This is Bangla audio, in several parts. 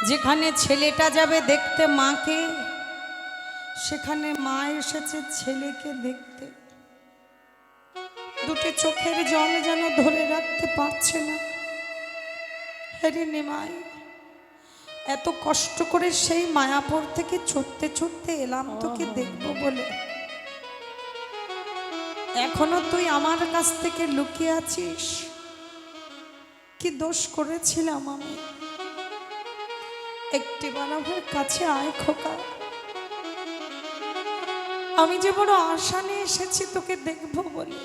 যেখানে ছেলেটা যাবে দেখতে মাকে, সেখানে মা এসেছে ছেলেকে দেখতে। দুটি চোখের জল যেন ধরে রাখতে পারছে না। হ্যারে নিমাই, এত কষ্ট করে সেই মায়াপুর থেকে ছুটতে ছুটতে এলাম তোকে দেখবো বলে, এখনো তুই আমার কাছ থেকে লুকিয়ে আছিস। কি দোষ করেছিলাম আমি? একটিবার আমার কাছে আয় খোকা, আমি যে বড় আশা নিয়ে এসেছি তোকে দেখবো বলে।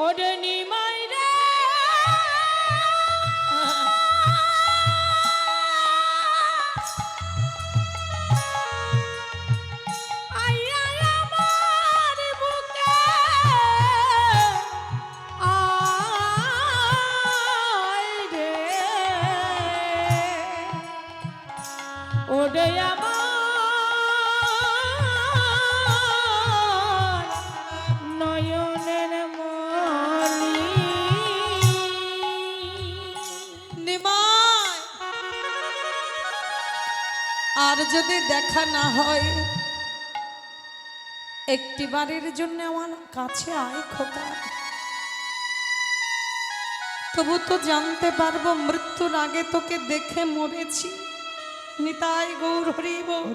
ওরে নিমাই রে, আইয়া আমার বুকে আয় রে, ওরে আমার নয়নের মনি। নিমাই, আর যদি দেখা না হয়, একটিবারের জন্য আমার কাছে আয় খোকা, তবু তো জানতে পারবো মৃত্যুর আগে তোকে দেখে মরেছি। নিতাই গৌর হরি বল।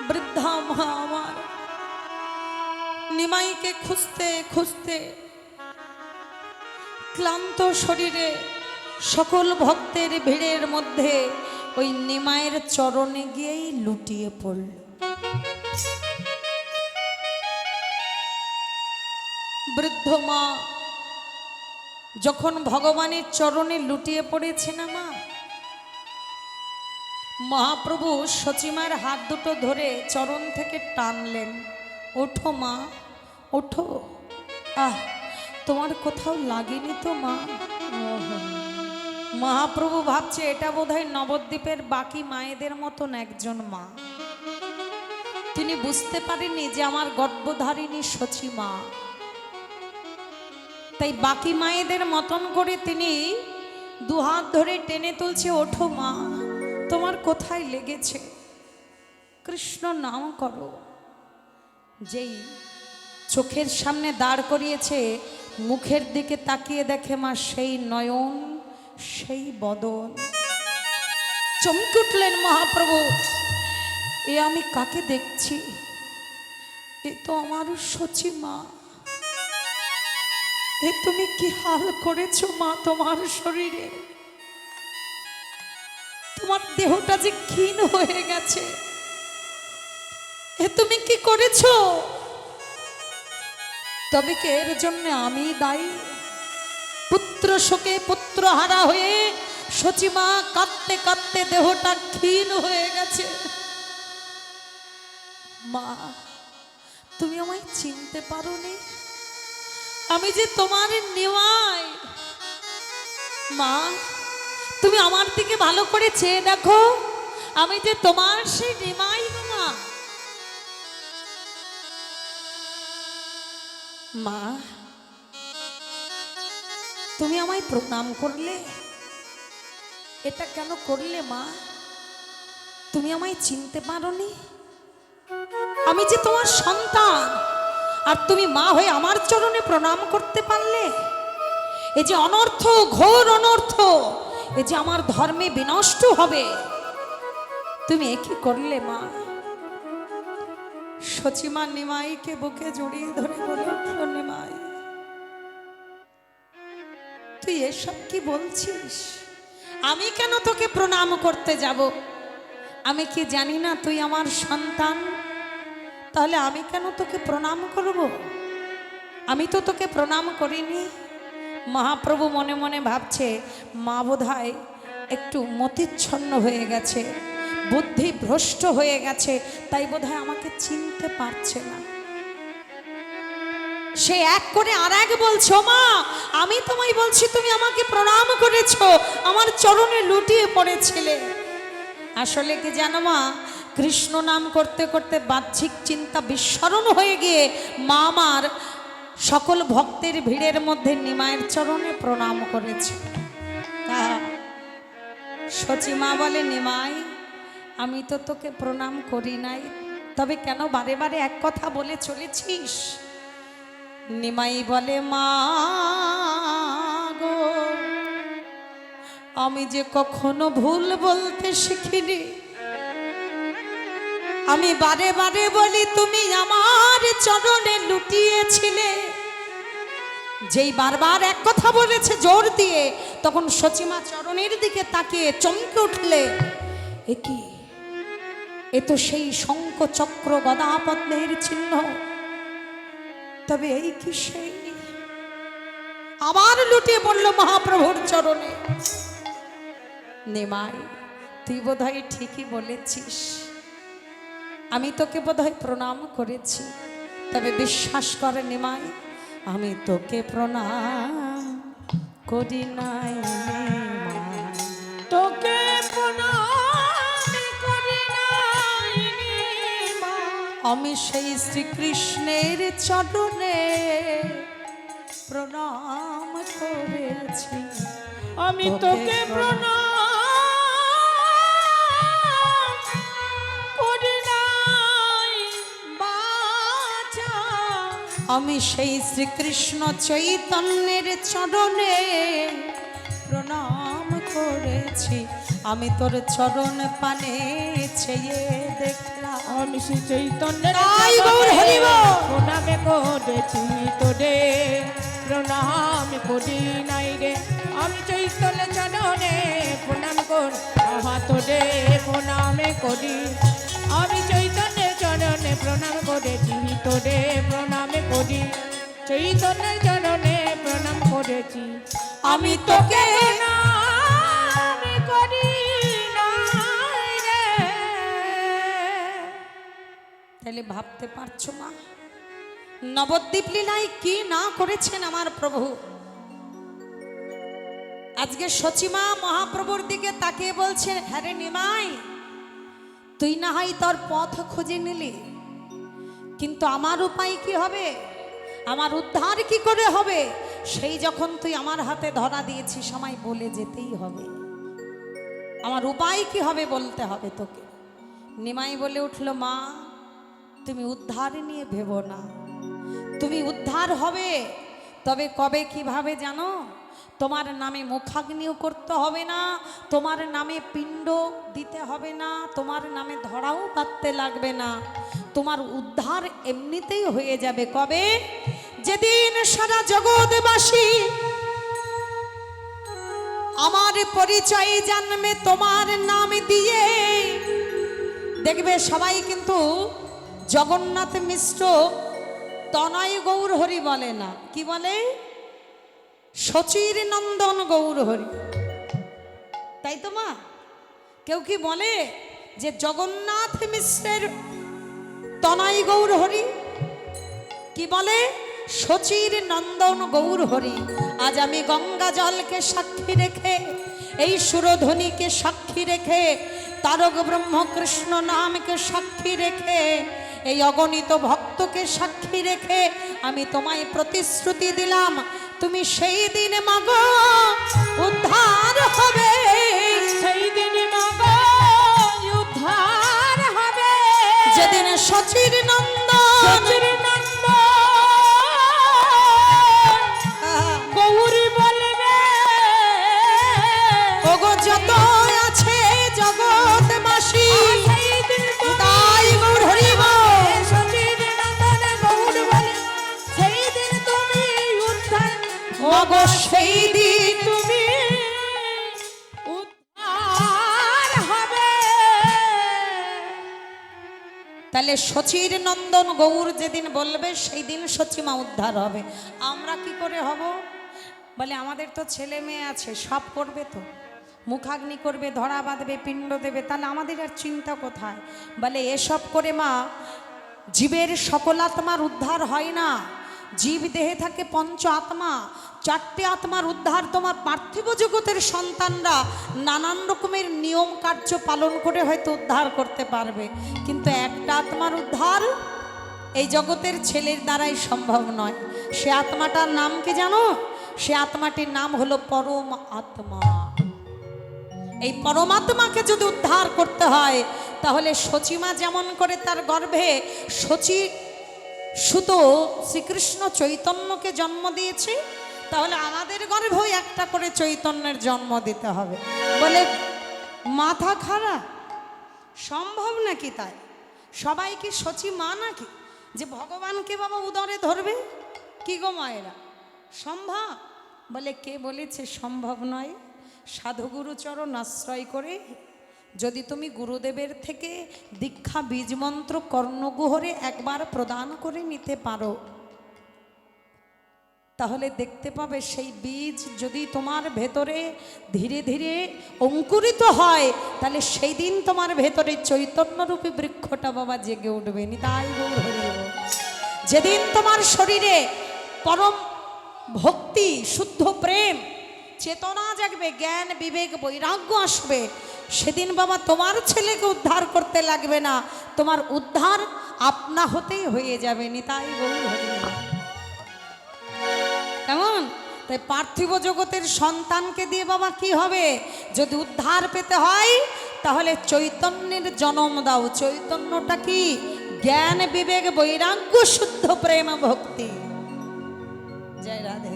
বৃদ্ধা মা আমার নিমাইকে খুঁজতে খুঁজতে ক্লান্ত শরীরে সকল ভক্তের ভিড়ের মধ্যে ওই নিমাইয়ের চরণে গিয়েই লুটিয়ে পড়ল। বৃদ্ধ মা যখন ভগবানের চরণে লুটিয়ে পড়েছে না মা, মহাপ্রভু সচিমার হাত দুটো ধরে চরণ থেকে টানলেন। ওঠো মা, ওঠো। আহ, তোমার কোথাও লাগেনি তো মা? মহাপ্রভু ভাবছে এটা বোধহয় নবদ্বীপের বাকি মায়েদের মতন একজন মা। তিনি বুঝতে পারেননি যে আমার গর্ভধারিণী সচিমা। তাই বাকি মায়েদের মতন করে তিনি দুহাত ধরে টেনে তুলছে। ওঠো মা, তোমার কোথায় লেগেছে? কৃষ্ণ নাম করো। যেই চোখের সামনে দাঁড় করিয়েছে, মুখের দিকে তাকিয়ে দেখে মা সেই নয়ন, সেই বদন। চমকে উঠলেন মহাপ্রভু, এ আমি কাকে দেখছি? এ তো আমার সচিমা। এ তুমি কি হাল করেছো মা তোমার শরীরে? তোমার দেহটা যে ক্ষীণ হয়ে গেছে, এ তুমি কি করেছো? তবে কি এর জন্য আমি দায়ী? পুত্র শোকে পুত্র হারা হয়ে সচিমা কাঁদতে কাঁদতে দেহটা ক্ষীণ হয়ে গেছে। মা, তুমি আমায় চিনতে পারোনি? আমি যে তোমার নিমাই। মা, তুমি আমার দিকে ভালো করে চেয়ে দেখো, আমি যে তোমার সেই নিমাই। মা, মা, তুমি আমায় প্রণাম করলে? এটা কেন করলে মা? তুমি আমায় চিনতে পারোনি? আমি যে তোমার সন্তান, আর তুমি মা হয়ে আমার চরণে প্রণাম করতে পারলে? এ যে অনর্থ, ঘোর অনর্থ, এ যে আমার ধর্মে বিনষ্ট হবে। তুমি এ কি করলে মা? সচিমা নিমাইকে বুকে জড়িয়ে ধরে বলে উঠল, নিমাই, তুই এসব কি বলছিস? আমি কেন তোকে প্রণাম করতে যাব? আমি কি জানি না তুই আমার সন্তান? তাহলে আমি কেন তোকে প্রণাম করব? আমি তো তোকে প্রণাম করিনি। মহাপ্রভু মনে মনে ভাবছে, মা বোধহয় একটু মতিচ্ছন্ন হয়ে গেছে, বুদ্ধি ভ্রষ্ট হয়ে গেছে, তাই বোধহয় আমাকে চিনতে পারছে না। সে এক করে আর এক বলছে, মা, আমি তোমায় বলছি তুমি আমাকে প্রণাম করেছো, আমার চরণে লুটিয়ে পড়েছিলে। আসলে কি জানো মা, কৃষ্ণ নাম করতে করতে বাহ্যিক চিন্তা বিস্মরণ হয়ে গিয়ে মা আমার সকল ভক্তের ভিড়ের মধ্যে নিমায়ের চরণে প্রণাম করেছে। সচিমা বলে, নিমাই আমি তো তোকে প্রণাম করি নাই, তবে কেন বারে বারে এক কথা বলে চলেছিস? নিমাই বলে, মা গো, আমি যে কখনো ভুল বলতে শিখিনি। আমি বারে বারে বলি তুমি আমার চরণে লুটিয়েছিলে। যেই বারবার এক কথা বলেছে জোর দিয়ে, তখন সচিমা চরণের দিকে তাকিয়ে চমকে উঠলে, এ কি, এ তো সেই শঙ্খ চক্র গদা পদ্মের চিহ্ন। তবে এই কি সেই? আবার লুটিয়ে পড়ল মহাপ্রভুর চরণে। নিমাই তুই বোধহয় ঠিকই বলেছিস, আমি তোকে বোধহয় প্রণাম করেছি, তবে বিশ্বাস করে নিমাই, আমি তোকে প্রণাম করি নাই। নিমাই, তোকে প্রণাম করি নাই নিমাই। আমি সেই শ্রীকৃষ্ণের চরণে প্রণাম করেছি। আমি তোকে প্রণাম করি নাই বাছা। আমি সেই শ্রীকৃষ্ণ চৈতন্যের চরণে প্রণাম করেছি। আমি তোর চরণ পানে চেয়ে দেখলাম, আমি শ্রী চৈতন্যের তাই গৌর হরি বল। প্রণামে করেছি তোরে, প্রণাম করি নাই রে। আমি চৈতন্য চরণে প্রণাম কর তোরে, প্রণামে করি। আমি চৈতন্যের চরণে প্রণাম করেছি তোরে, প্রণামে করি। চৈতন্যের চরণে প্রণাম করেছি। আমি তোকে প্রণাম করি নাই রে। তাহলে ভাবতে পারছো মা, নবদ্বীপ লীলায় কি না করেছেন আমার প্রভু। আজকে সচিমা মহাপ্রভুর দিকে তাকিয়ে বলছেন, হ্যাঁ রে নিমাই, তুই না হয় তোর পথ খুঁজে নিলি, কিন্তু আমার উপায় কি হবে, আমার উদ্ধার কি করে হবে? সেই যখন তুই আমার হাতে ধরা দিয়েছিস, আমায় বলে যেতেই হবে। আমার উপায় কি হবে বলতে হবে তোকে। নিমাই বলে উঠল, মা তুমি উদ্ধার নিয়ে ভেবো না, তুমি উদ্ধার হবে, তবে কবে কিভাবে জানো? তোমার নামে মুখাগ্নিও করতে হবে না, তোমার নামে পিণ্ড দিতে হবে না, তোমার নামে ধরাও পাততে লাগবে না, তোমার উদ্ধার এমনিতেই হয়ে যাবে। কবে? যেদিন সারা জগৎবাসী আমার পরিচয় জানবে তোমার নাম দিয়ে। দেখবে সবাই কিন্তু জগন্নাথ মিশ্র তনয় গৌর হরি বলে না, কি বলে? শচীর নন্দন গৌর হরি, তাই তো মা? কেউ কি বলে যে জগন্নাথ মিশ্রের তনয় গৌর হরি? কি বলে? শচীর নন্দন গৌর হরি। আজ আমি গঙ্গা জলকে সাক্ষী রেখে, এই সুরধ্বনিকে সাক্ষী রেখে, তারক ব্রহ্ম কৃষ্ণ নামকে সাক্ষী রেখে, এই অগণিত ভক্তকে সাক্ষী রেখে আমি তোমায় প্রতিশ্রুতি দিলাম, তুমি সেই দিন মাগো উদ্ধার হবে। সেই দিন মাগো উদ্ধার হবে, যেদিন শচীর নন্দন গৌরী বলবে, ওগো যত আছে জগৎবাসী, সেই দিন তাই গৌর হরি বল। শচীর নন্দন গৌর বলে, সেই দিন তুমি উদ্ধার, ওগো সেই দিন তুমি উদ্ধার হবে। তাহলে শচীর নন্দন গৌর যেদিন বলবে সেই দিন সচিমা উদ্ধার হবে। আমরা কি করে হব? বলে আমাদের তো ছেলে মেয়ে আছে, সব করবে তো, মুখাগ্নি করবে, ধরা বাঁধবে, পিণ্ড দেবে, তাহলে আমাদের আর চিন্তা কোথায়? বলে এসব করে মা জীবের সকল আত্মার উদ্ধার হয় না। জীব দেহে থাকে পঞ্চ আত্মা, চারটে আত্মার উদ্ধার তোমার পার্থিব জগতের সন্তানরা নানান রকমের নিয়ম কার্য পালন করে হয়তো উদ্ধার করতে পারবে, কিন্তু একটা আত্মার উদ্ধার এই জগতের ছেলের দ্বারাই সম্ভব নয়। সে আত্মাটার নাম কি জানো? সে আত্মাটির নাম হলো পরম আত্মা। এই পরমাত্মাকে যদি উদ্ধার করতে হয়, তাহলে সচিমা যেমন করে তার গর্ভে সচি সুত শ্রীকৃষ্ণ চৈতন্যকে জন্ম দিয়েছে, তাহলে আমাদের গর্ভেও একটা করে চৈতন্যের জন্ম দিতে হবে। বলে মাথা খারাপ, সম্ভব নাকি? তাই সবাই কি সচি মা নাকি যে ভগবানকে বাবা উদরে ধরবে? কি গো মায়েরা, সম্ভব? বলে কে বলেছে সম্ভব নয়? সাধুগুরু চরণ আশ্রয় করে যদি তুমি গুরুদেবের থেকে দীক্ষা বীজ মন্ত্র কর্ণগুহরে একবার প্রদান করে নিতে পারো, তাহলে দেখতে পাবে সেই বীজ যদি তোমার ভেতরে ধীরে ধীরে অঙ্কুরিত হয়, তাহলে সেই দিন তোমার ভেতরে চৈতন্যরূপী বৃক্ষটা বাবা জেগে উঠবে। নিতাই গৌর হরি বল। যেদিন তোমার শরীরে পরম ভক্তি, শুদ্ধ প্রেম, চেতনা জাগবে, জ্ঞান বিবেক বৈরাগ্য আসবে, সেদিন বাবা তোমার ছেলেকে উদ্ধার করতে লাগবে না, তোমার উদ্ধার আপনা হতেই হয়ে যাবে। নিতাই গৌর হরি বল। কেমন? তাই পার্থিব জগতের সন্তানকে দিয়ে বাবা কি হবে? যদি উদ্ধার পেতে হয় তাহলে চৈতন্যের জন্ম দাও। চৈতন্যটা কি? জ্ঞান বিবেক বৈরাগ্য শুদ্ধ প্রেম ভক্তি। জয় রাধে।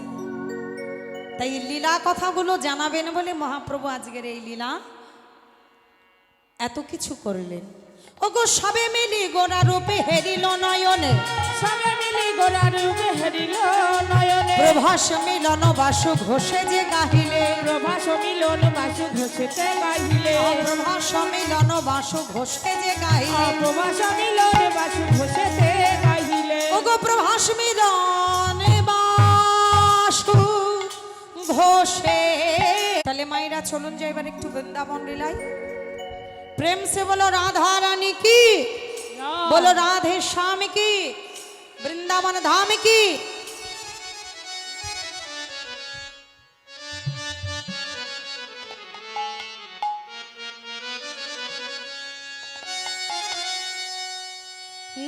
তাই লীলা কথাগুলো জানাবেন বলে মহাপ্রভু আজকের এই লীলা এত কিছু করলেন। ওগো সবে মিলি গোরা রূপে হেরিল নয়নে, সবে মিলি গোরা রূপে হেরিল নয়নে, প্রভাস মিলন বাসু ঘোষে যে গাহিলে, প্রভাস মিলন বাসু ঘোষেতে গাহিলে, প্রভাস মিলন বাসু ঘোষে যে গাহিলে, প্রভাস মিলন বাসু ঘোষেতে গাহিলে, ওগো প্রভাস মিলন বাসু ঘোষে। তাহলে মায়েরা চলুন যে এবার একটু বৃন্দাবন লীলায় প্রেম সে বলো রাধা রানী কি, बोलो राधे श्याम की, वृंदावन धाम की।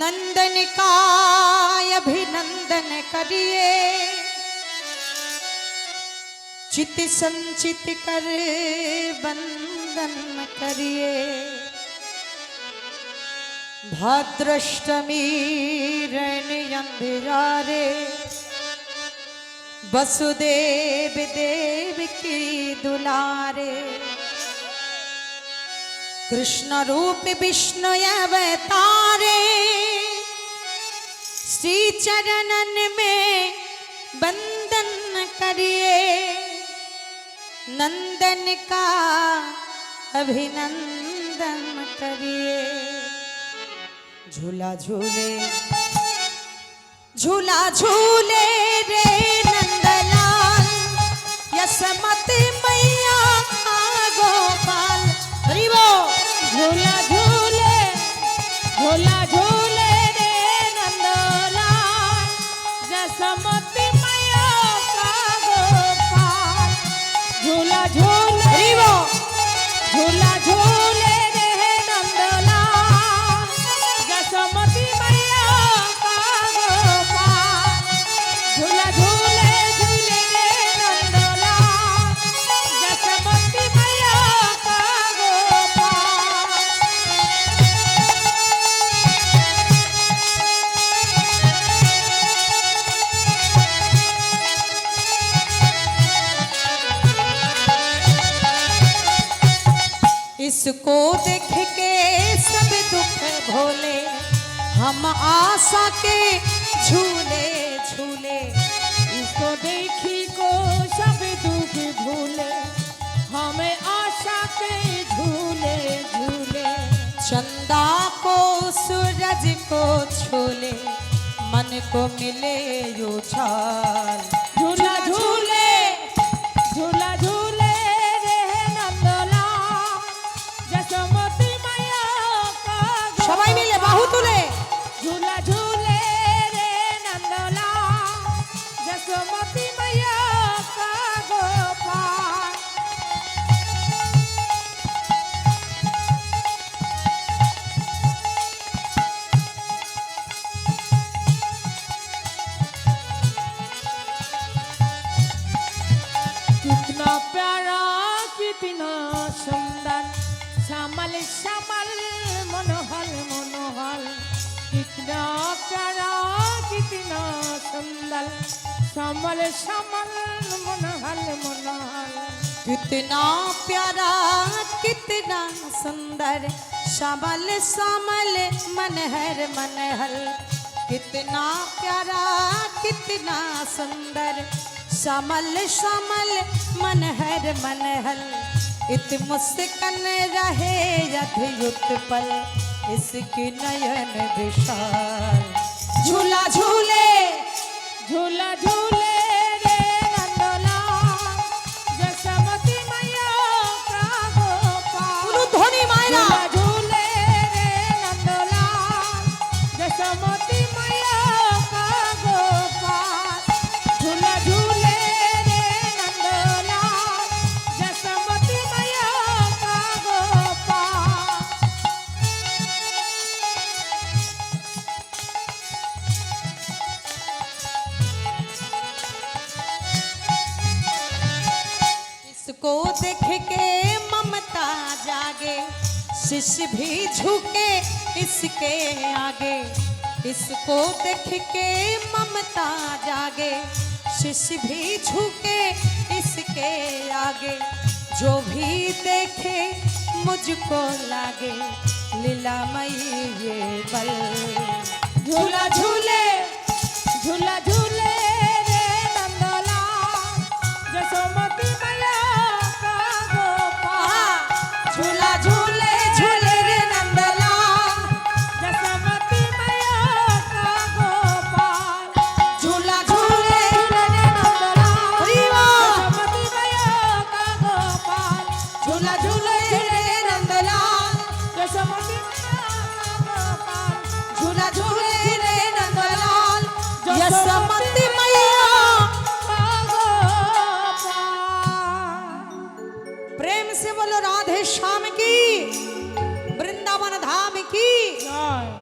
नंदन का अभिनंदन करिए, चित संचित कर बंदन करिए, भाद्रष्टमी रैन अंधियारे, वसुदेव देव की दुलारे, कृष्ण रूप विष्णु अवतारे, श्री चरणन में बंदन करिए, नंदन का अभिनंदन करिए। झूला झूले झूला झूले रे नंदलाल, यसमती मैया गोपाल। हरि बोल। झूला झूले झूला झूले रे नंदलाल, जसमती मैया का गोपाल। झूला झूले हरि बोल। झूला झूले रे नंदलाल, जसमती मैया का गोपाल। झूला झूले झूले रे नंदलाल, जसमती मैया का गोपाल। इसको देख के सब दुख भोले, हम आशा के झूले झूले। इसको देखी को सब दुख भूले, हमें आशा के झूले झूले। चंदा को सूरज को छोले, मन को मिले उछाल। झूला झूले झूला झूले रे नंदलाल, जसमती मैया का সবাই মিলে বাহু তুলে। झूला झूले रे नंदलाल, जसमती मैया का गोपाल। सुंदर श्यामल श्यामल मनोहर मनोहर कितना प्यारा कितना सुंदर श्यामल श्यामल मनोहर मनोहर कितना प्यारा कितना सुंदर श्यामल श्यामल मनहर मनहर कितना प्यारा कितना सुंदर श्यामल श्यामल मनहर मनहर इत मुस्कान रहे अद्भुत पल इसकी नयन विशाल झूला झूले झूला झूले रे नंदलाल जसमती मैया का गोपाल ध्वनि मायरा झूला झूले रे नंदलाल जसमती मैया का गोपाल झूला झूले रे नंदलाल जसमती मैया का गोपाल इसको देख के ममता जागे शिष्य भी झुके इसके आगे इसको देख के ममता जागे शिष्य भी झुके इसके आगे जो भी देखे मुझको लागे लीलामयी ये बल झूला झूले झूला झूले रे नंदलाल जसोमती मैया का गोपाल झूला झूले झूले रे नंदलाल जसोमती मैया का गोपाल झूला झूले झूले रे नंदलाल हरिवा जसोमती मैया का गोपाल झूला झूले रे नंदलाल जसोमती मैया का गोपाल झूला झूले रे नंदलाल यसमती मैया का गोपाल प्रेम से बोलो राधे श्याम की वृंदावन धाम की जय